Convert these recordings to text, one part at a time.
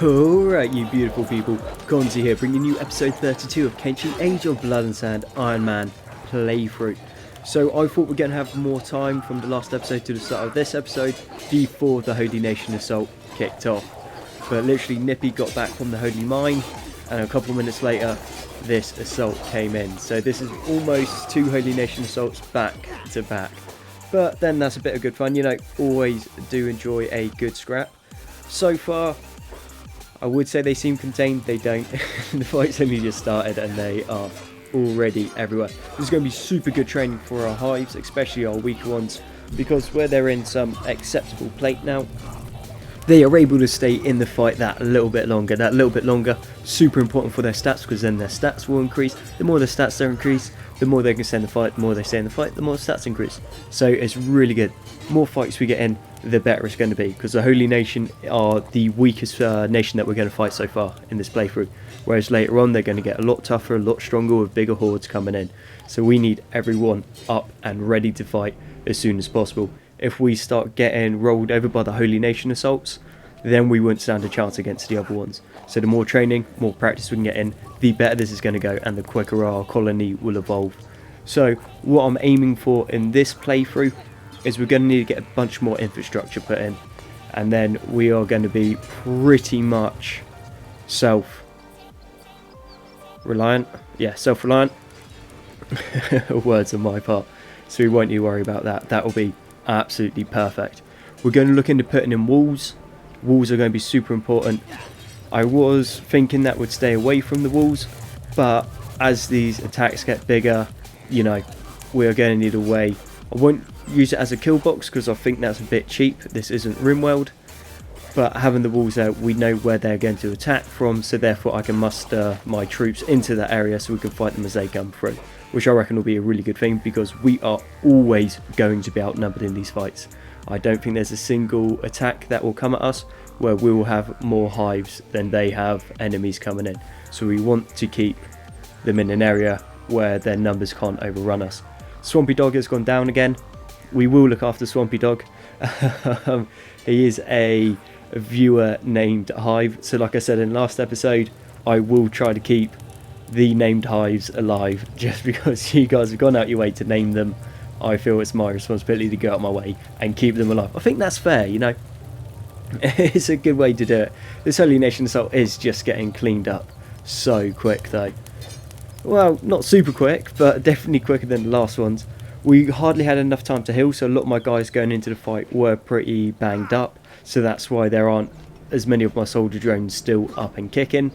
Alright, you beautiful people, Kenshi here, bringing you episode 32 of Kenshi Age of Blood and Sand Iron Man playthrough. So I thought we're going to have more time from the last episode to the start of this episode before the Holy Nation assault kicked off. But literally Nippy got back from the Holy Mine and a couple of minutes later this assault came in. So this is almost two Holy Nation assaults back to back. But then that's a bit of good fun, you know, always do enjoy a good scrap. So far, I would say they seem contained, they don't. The fight's only just started and they are already everywhere. This is going to be super good training for our hives, especially our weaker ones, because where they're in some acceptable plate now, they are able to stay in the fight that little bit longer. That little bit longer, super important for their stats, because then their stats will increase. The more their stats are increased, the more they can stay in the fight. The more they stay in the fight, the more stats increase. So it's really good. More fights we get in, the better it's going to be, because the Holy Nation are the weakest nation that we're going to fight so far in this playthrough, whereas later on they're going to get a lot tougher, a lot stronger with bigger hordes coming in. So we need everyone up and ready to fight as soon as possible. If we start getting rolled over by the Holy Nation assaults, then we won't stand a chance against the other ones. So the more training, more practice we can get in, the better this is going to go, and the quicker our colony will evolve. So what I'm aiming for in this playthrough is we're going to need to get a bunch more infrastructure put in, and then we are going to be pretty much self-reliant. Yeah, self-reliant. Words on my part. So we won't need to worry about that. That will be absolutely perfect. We're going to look into putting in walls. Walls are going to be super important. I was thinking that would stay away from the walls, but as these attacks get bigger, you know, we are going to need a way. I won't use it as a kill box because I think that's a bit cheap. This isn't RimWorld, but having the walls out, we know where they're going to attack from, so therefore I can muster my troops into that area so we can fight them as they come through, which I reckon will be a really good thing, because we are always going to be outnumbered in these fights. I don't think there's a single attack that will come at us where we will have more hives than they have enemies coming in. So we want to keep them in an area where their numbers can't overrun us. Swampy Dog has gone down again. We will look after Swampy Dog. He is a viewer named Hive. So like I said in last episode, I will try to keep the named hives alive, just because you guys have gone out your way to name them. I feel it's my responsibility to go out my way and keep them alive. I think that's fair, you know. It's a good way to do it. This Holy Nation assault is just getting cleaned up so quick though. Well, not super quick, but definitely quicker than the last ones. We hardly had enough time to heal, so a lot of my guys going into the fight were pretty banged up, so that's why there aren't as many of my soldier drones still up and kicking.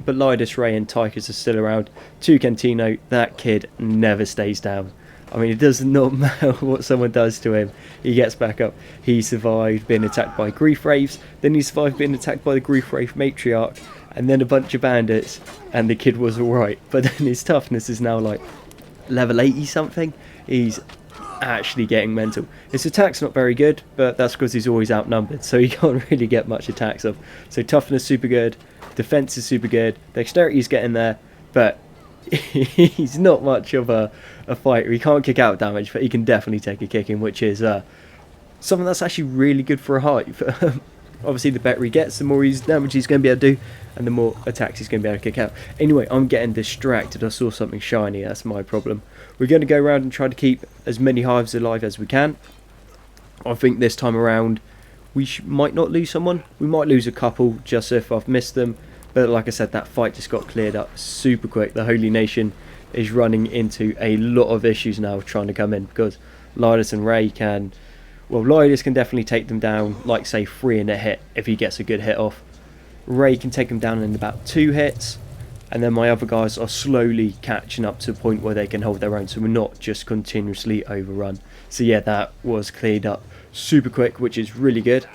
But Lidus, Ray and Tychus are still around. Cantino, that kid never stays down. I mean, it does not matter what someone does to him, he gets back up. He survived being attacked by Grief Wraiths, then he survived being attacked by the Grief Wraith Matriarch, and then a bunch of bandits, and the kid was alright. But then his toughness is now like level 80 something. He's actually getting mental. His attack's not very good, but that's because he's always outnumbered, so he can't really get much attacks off. So toughness super good, defense is super good, dexterity is getting there, but he's not much of a fighter. He can't kick out damage, but he can definitely take a kicking, which is something that's actually really good for a hive. Obviously the better he gets, the more damage he's going to be able to do, and the more attacks he's going to be able to kick out. Anyway, I'm getting distracted. I saw something shiny, that's my problem. We're going to go around and try to keep as many hives alive as we can. I think this time around we might not lose someone. We might lose a couple just if I've missed them. But like I said, that fight just got cleared up super quick. The Holy Nation is running into a lot of issues now trying to come in, because Lidus and Ray can... Well, Lidus can definitely take them down, like say 3 in a hit if he gets a good hit off. Ray can take them down in about 2 hits. And then my other guys are slowly catching up to a point where they can hold their own, so we're not just continuously overrun. So yeah, that was cleared up super quick, which is really good.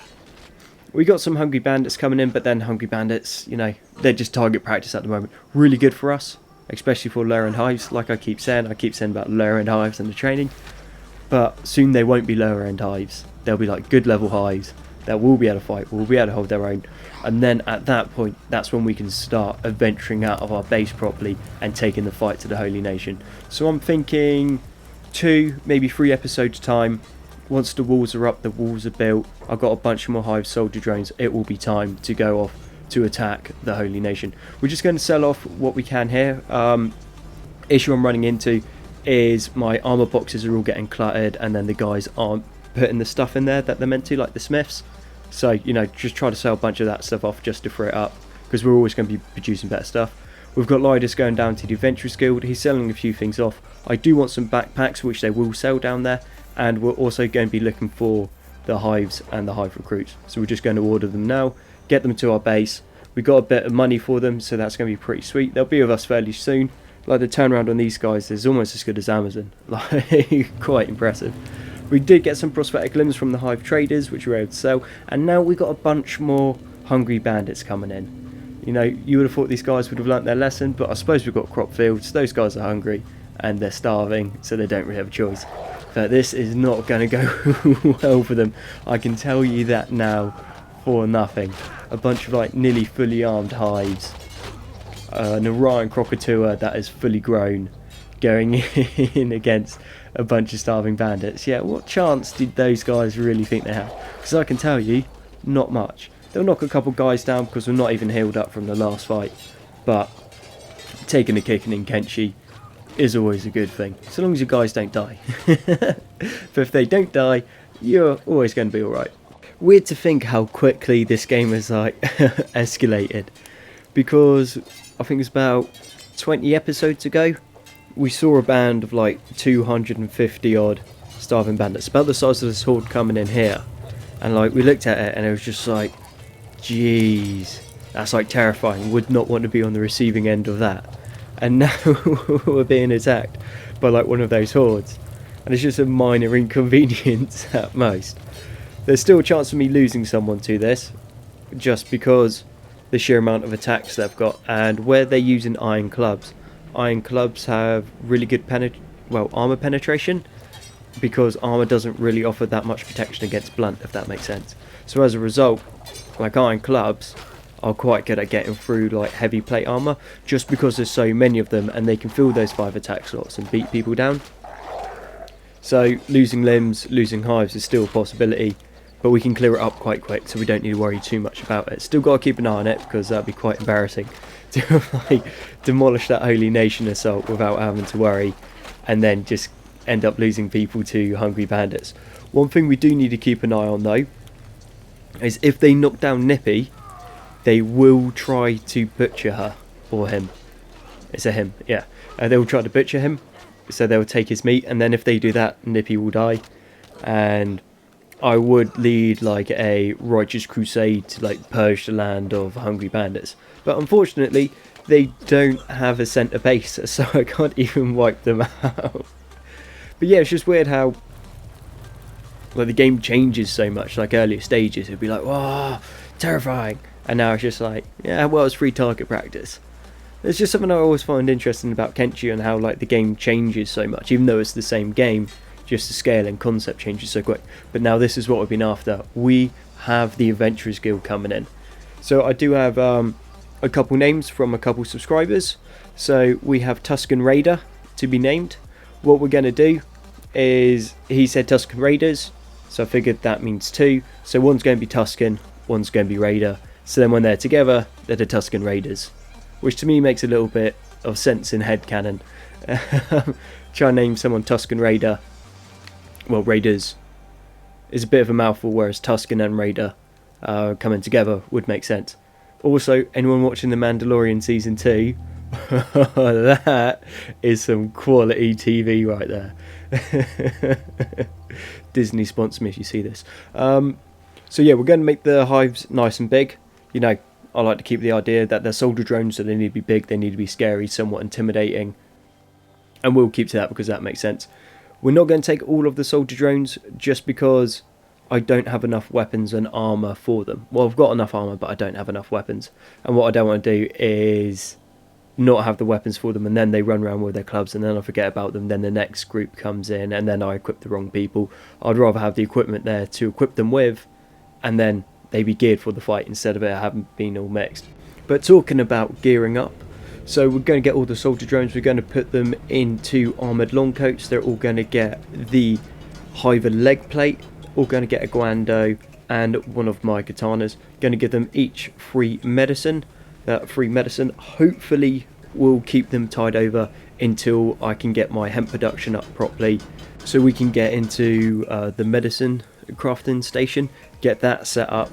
We got some Hungry Bandits coming in, but then Hungry Bandits, you know, they're just target practice at the moment. Really good for us, especially for lower end hives, like I keep saying about lower end hives and the training. But soon they won't be lower end hives. They'll be like good level hives that will be able to fight, will be able to hold their own. And then at that point, that's when we can start venturing out of our base properly and taking the fight to the Holy Nation. So I'm thinking 2, maybe 3 episodes time. Once the walls are up, the walls are built, I've got a bunch more hive soldier drones, it will be time to go off to attack the Holy Nation. We're just going to sell off what we can here. Issue I'm running into is my armor boxes are all getting cluttered, and then the guys aren't putting the stuff in there that they're meant to, like the smiths. So, you know, just try to sell a bunch of that stuff off just to free it up, because we're always going to be producing better stuff. We've got Lidus going down to the Adventurers Guild. He's selling a few things off. I do want some backpacks, which they will sell down there, and we're also going to be looking for the hives and the hive recruits. So we're just going to order them now, get them to our base. We got a bit of money for them, so that's going to be pretty sweet. They'll be with us fairly soon. Like, the turnaround on these guys is almost as good as Amazon. Like, quite impressive. We did get some prosthetic limbs from the hive traders, which we were able to sell, and now we got a bunch more hungry bandits coming in. You know, you would have thought these guys would have learnt their lesson, but I suppose we've got crop fields. Those guys are hungry and they're starving, so they don't really have a choice. But this is not going to go well for them. I can tell you that now for nothing. A bunch of like nearly fully armed hives. An Orion Crocodile that is fully grown going in against a bunch of starving bandits. Yeah, what chance did those guys really think they had? Because I can tell you, not much. They'll knock a couple guys down because we're not even healed up from the last fight. But taking a kicking in Kenshi is always a good thing, so long as your guys don't die. But if they don't die, you're always going to be alright. Weird to think how quickly this game has like escalated, because I think it's about 20 episodes ago we saw a band of like 250 odd starving bandits, about the size of this horde coming in here, and like we looked at it and it was just like, jeez, that's like terrifying. Would not want to be on the receiving end of that. And now we're being attacked by like one of those hordes, and it's just a minor inconvenience at most. There's still a chance of me losing someone to this, just because the sheer amount of attacks they've got, and where they're using iron clubs. Iron clubs have really good armor penetration, because armor doesn't really offer that much protection against blunt, if that makes sense. So as a result, like, iron clubs are quite good at getting through like heavy plate armor, just because there's so many of them and they can fill those 5 attack slots and beat people down. So losing limbs, losing hives is still a possibility, but we can clear it up quite quick, so we don't need to worry too much about it. Still got to keep an eye on it, because that'd be quite embarrassing to like demolish that Holy Nation assault without having to worry, and then just end up losing people to hungry bandits. One thing we do need to keep an eye on though is if they knock down Nippy, they will try to butcher her, or him. It's a him, yeah. They will try to butcher him, so they will take his meat, and then if they do that, Nippy will die. And I would lead like a righteous crusade to like purge the land of hungry bandits. But unfortunately, they don't have a centre base, so I can't even wipe them out. But yeah, it's just weird how like the game changes so much. Like earlier stages, it'd be like, wow, terrifying. And now it's just like, yeah, well, it's free target practice. It's just something I always find interesting about Kenshi, and how like the game changes so much, even though it's the same game, just the scale and concept changes so quick. But now this is what we've been after. We have the Adventurers Guild coming in. So I do have a couple names from a couple subscribers. So we have Tuscan Raider to be named. What we're going to do is, he said Tuscan Raiders, so I figured that means 2. So one's going to be Tuscan, one's going to be Raider. So then when they're together, they're the Tuscan Raiders, which to me makes a little bit of sense in headcanon. Try and name someone Tuscan Raider, well, Raiders, is a bit of a mouthful, whereas Tuscan and Raider coming together would make sense. Also, anyone watching The Mandalorian Season 2, that is some quality TV right there. Disney sponsor me if you see this. So yeah, we're going to make the hives nice and big. You know, I like to keep the idea that they're soldier drones, so they need to be big, they need to be scary, somewhat intimidating. And we'll keep to that because that makes sense. We're not going to take all of the soldier drones, just because I don't have enough weapons and armour for them. Well, I've got enough armour, but I don't have enough weapons. And what I don't want to do is not have the weapons for them, and then they run around with their clubs, and then I forget about them, then the next group comes in, and then I equip the wrong people. I'd rather have the equipment there to equip them with, and then they be geared for the fight, instead of it having been all mixed. But talking about gearing up, so we're going to get all the soldier drones, we're going to put them into armoured long coats. They're all going to get the Hiver leg plate, all going to get a guando, and one of my katanas. Going to give them each free medicine. That free medicine hopefully will keep them tied over until I can get my hemp production up properly, so we can get into the medicine crafting station, get that set up,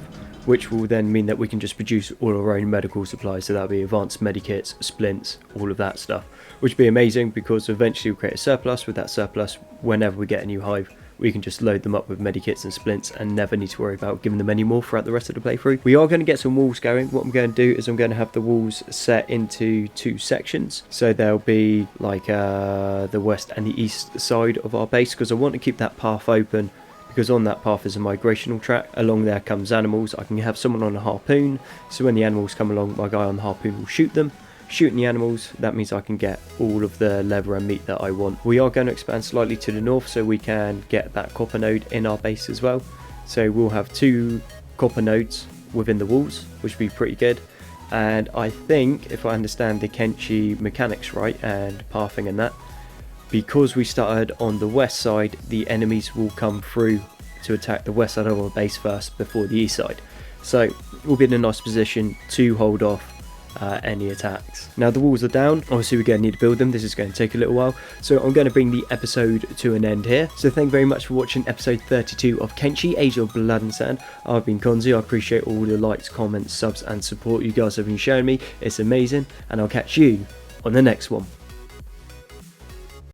which will then mean that we can just produce all our own medical supplies. So that'll be advanced medikits, splints, all of that stuff, which would be amazing, because eventually we'll create a surplus. With that surplus, whenever we get a new hive, we can just load them up with medikits and splints and never need to worry about giving them any more throughout the rest of the playthrough. We are going to get some walls going. What I'm going to do is I'm going to have the walls set into 2 sections. So there'll be like the west and the east side of our base, because I want to keep that path open, because on that path is a migrational track. Along there comes animals. I can have someone on a harpoon, so when the animals come along, my guy on the harpoon will shoot them. Shooting the animals, that means I can get all of the leather and meat that I want. We are going to expand slightly to the north so we can get that copper node in our base as well. So we'll have 2 copper nodes within the walls, which would be pretty good. And I think, if I understand the Kenshi mechanics right, and pathing and that, because we started on the west side, the enemies will come through to attack the west side of our base first before the east side. So we'll be in a nice position to hold off any attacks. Now the walls are down. Obviously we're going to need to build them. This is going to take a little while, so I'm going to bring the episode to an end here. So thank you very much for watching episode 32 of Kenshi, Age of Blood and Sand. I've been Konzi. I appreciate all the likes, comments, subs and support you guys have been showing me. It's amazing, and I'll catch you on the next one.